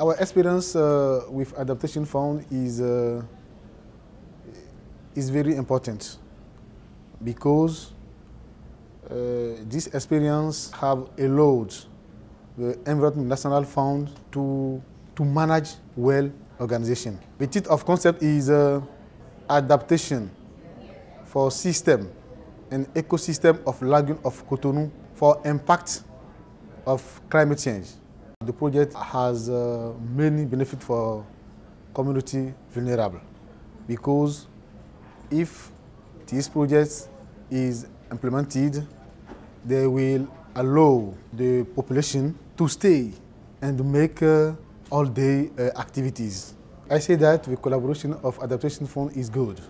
Our experience with Adaptation Fund is very important because this experience have allowed the Environment National Fund to manage well organization. The title of concept is adaptation for system and ecosystem of Lagoon of Cotonou for impact of climate change. The project has many benefits for community vulnerable because if this project is implemented, they will allow the population to stay and make all-day activities. I say that the collaboration of Adaptation Fund is good.